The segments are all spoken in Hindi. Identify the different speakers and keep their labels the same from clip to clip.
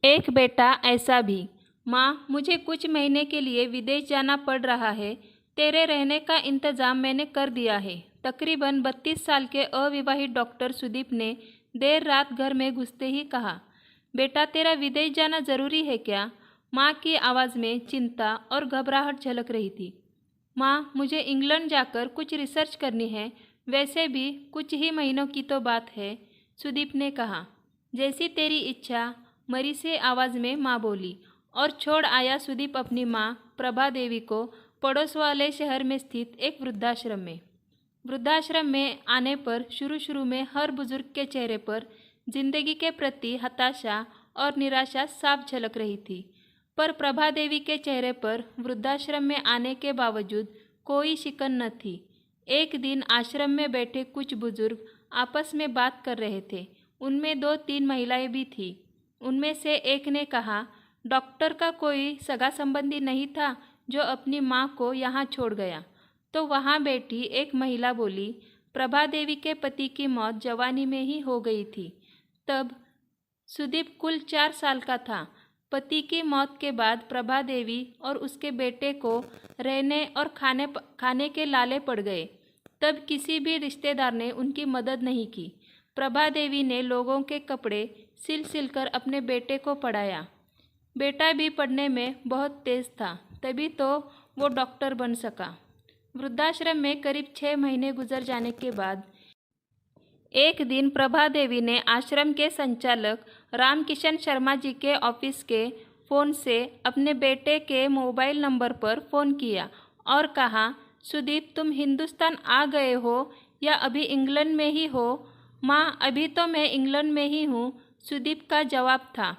Speaker 1: एक बेटा ऐसा भी। माँ, मुझे कुछ महीने के लिए विदेश जाना पड़ रहा है। तेरे रहने का इंतज़ाम मैंने कर दिया है। तकरीबन 32 साल के अविवाहित डॉक्टर सुदीप ने देर रात घर में घुसते ही कहा, बेटा तेरा विदेश जाना ज़रूरी है क्या? माँ की आवाज़ में चिंता और घबराहट झलक रही थी। माँ, मुझे इंग्लैंड जाकर कुछ रिसर्च करनी है। वैसे भी कुछ ही महीनों की तो बात है, सुदीप ने कहा। जैसी तेरी इच्छा, मरी से आवाज़ में माँ बोली और छोड़ आया सुदीप अपनी माँ प्रभा देवी को पड़ोस वाले शहर में स्थित एक वृद्धाश्रम में। वृद्धाश्रम में आने पर शुरू में हर बुजुर्ग के चेहरे पर जिंदगी के प्रति हताशा और निराशा साफ झलक रही थी, पर प्रभा देवी के चेहरे पर वृद्धाश्रम में आने के बावजूद कोई शिकन न थी। एक दिन आश्रम में बैठे कुछ बुजुर्ग आपस में बात कर रहे थे। उनमें 2-3 महिलाएं भी थीं। उनमें से एक ने कहा, डॉक्टर का कोई सगा संबंधी नहीं था जो अपनी माँ को यहाँ छोड़ गया? तो वहाँ बैठी एक महिला बोली, प्रभा देवी के पति की मौत जवानी में ही हो गई थी। तब सुदीप कुल 4 साल का था। पति की मौत के बाद प्रभा देवी और उसके बेटे को रहने और खाने के लाले पड़ गए। तब किसी भी रिश्तेदार ने उनकी मदद नहीं की। प्रभा देवी ने लोगों के कपड़े सिल कर अपने बेटे को पढ़ाया। बेटा भी पढ़ने में बहुत तेज था, तभी तो वो डॉक्टर बन सका। वृद्धाश्रम में करीब 6 महीने गुजर जाने के बाद एक दिन प्रभा देवी ने आश्रम के संचालक रामकिशन शर्मा जी के ऑफिस के फ़ोन से अपने बेटे के मोबाइल नंबर पर फ़ोन किया और कहा, सुदीप तुम हिंदुस्तान आ गए हो या अभी इंग्लैंड में ही हो? माँ, अभी तो मैं इंग्लैंड में ही हूँ, सुदीप का जवाब था।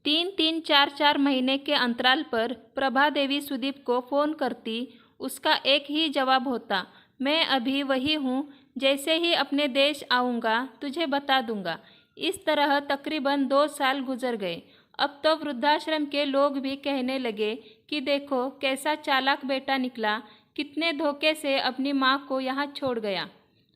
Speaker 1: 3-3, 4-4 महीने के अंतराल पर प्रभा देवी सुदीप को फ़ोन करती। उसका एक ही जवाब होता, मैं अभी वही हूँ, जैसे ही अपने देश आऊँगा तुझे बता दूँगा। इस तरह तकरीबन 2 साल गुजर गए। अब तो वृद्धाश्रम के लोग भी कहने लगे कि देखो कैसा चालाक बेटा निकला, कितने धोखे से अपनी माँ को यहाँ छोड़ गया।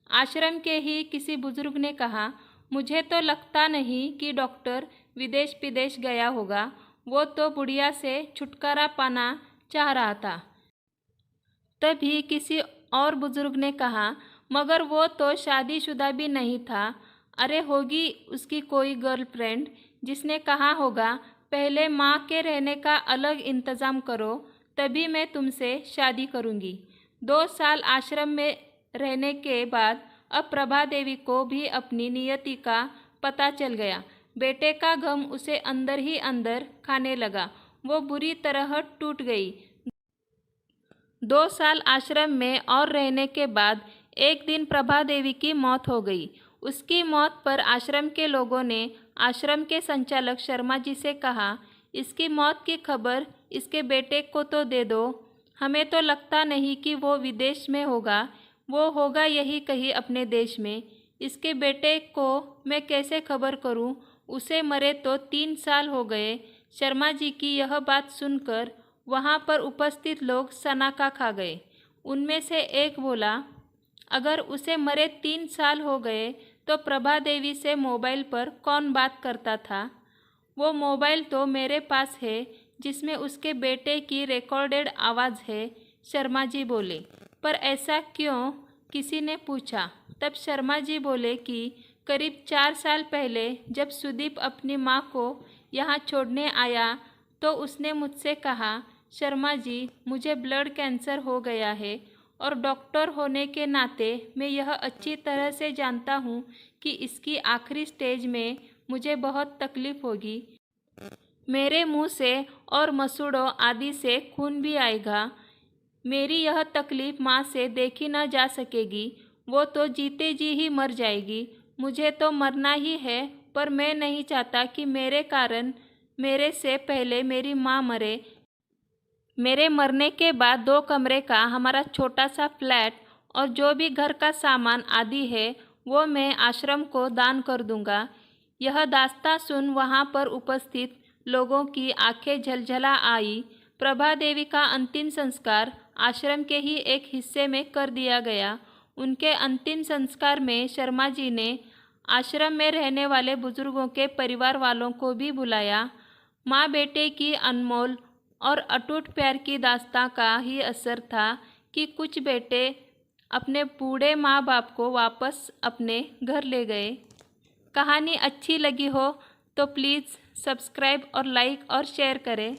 Speaker 1: आश्रम के ही किसी बुजुर्ग ने कहा, मुझे तो लगता नहीं कि डॉक्टर विदेश विदेश गया होगा, वो तो बुढ़िया से छुटकारा पाना चाह रहा था। तभी किसी और बुजुर्ग ने कहा, मगर वो तो शादीशुदा भी नहीं था। अरे होगी उसकी कोई गर्लफ्रेंड जिसने कहा होगा पहले माँ के रहने का अलग इंतज़ाम करो, तभी मैं तुमसे शादी करूँगी। 2 साल आश्रम में रहने के बाद अब प्रभा देवी को भी अपनी नियति का पता चल गया। बेटे का गम उसे अंदर ही अंदर खाने लगा। वो बुरी तरह टूट गई। 2 साल आश्रम में और रहने के बाद एक दिन प्रभा देवी की मौत हो गई। उसकी मौत पर आश्रम के लोगों ने आश्रम के संचालक शर्मा जी से कहा, इसकी मौत की खबर इसके बेटे को तो दे दो। हमें तो लगता नहीं कि वो विदेश में होगा, वो होगा यही कहीं अपने देश में। इसके बेटे को मैं कैसे खबर करूं? उसे मरे तो 3 साल हो गए। शर्मा जी की यह बात सुनकर वहाँ पर उपस्थित लोग सनाका खा गए। उनमें से एक बोला, अगर उसे मरे 3 साल हो गए तो प्रभा देवी से मोबाइल पर कौन बात करता था? वो मोबाइल तो मेरे पास है जिसमें उसके बेटे की रिकॉर्डेड आवाज़ है, शर्मा जी बोले। पर ऐसा क्यों? किसी ने पूछा। तब शर्मा जी बोले कि करीब 4 साल पहले जब सुदीप अपनी माँ को यहाँ छोड़ने आया तो उसने मुझसे कहा, शर्मा जी मुझे ब्लड कैंसर हो गया है और डॉक्टर होने के नाते मैं यह अच्छी तरह से जानता हूँ कि इसकी आखिरी स्टेज में मुझे बहुत तकलीफ़ होगी। मेरे मुंह से और मसूड़ों आदि से खून भी आएगा। मेरी यह तकलीफ़ माँ से देखी न जा सकेगी। वो तो जीते जी ही मर जाएगी। मुझे तो मरना ही है, पर मैं नहीं चाहता कि मेरे कारण मेरे से पहले मेरी माँ मरे। मेरे मरने के बाद 2 कमरे का हमारा छोटा सा फ्लैट और जो भी घर का सामान आदि है वो मैं आश्रम को दान कर दूंगा। यह दास्तां सुन वहाँ पर उपस्थित लोगों की आंखें झलझला आई। प्रभा देवी का अंतिम संस्कार आश्रम के ही एक हिस्से में कर दिया गया। उनके अंतिम संस्कार में शर्मा जी ने आश्रम में रहने वाले बुजुर्गों के परिवार वालों को भी बुलाया। माँ बेटे की अनमोल और अटूट प्यार की दास्तां का ही असर था कि कुछ बेटे अपने बूढ़े माँ बाप को वापस अपने घर ले गए। कहानी अच्छी लगी हो तो प्लीज़ सब्सक्राइब और लाइक और शेयर करें।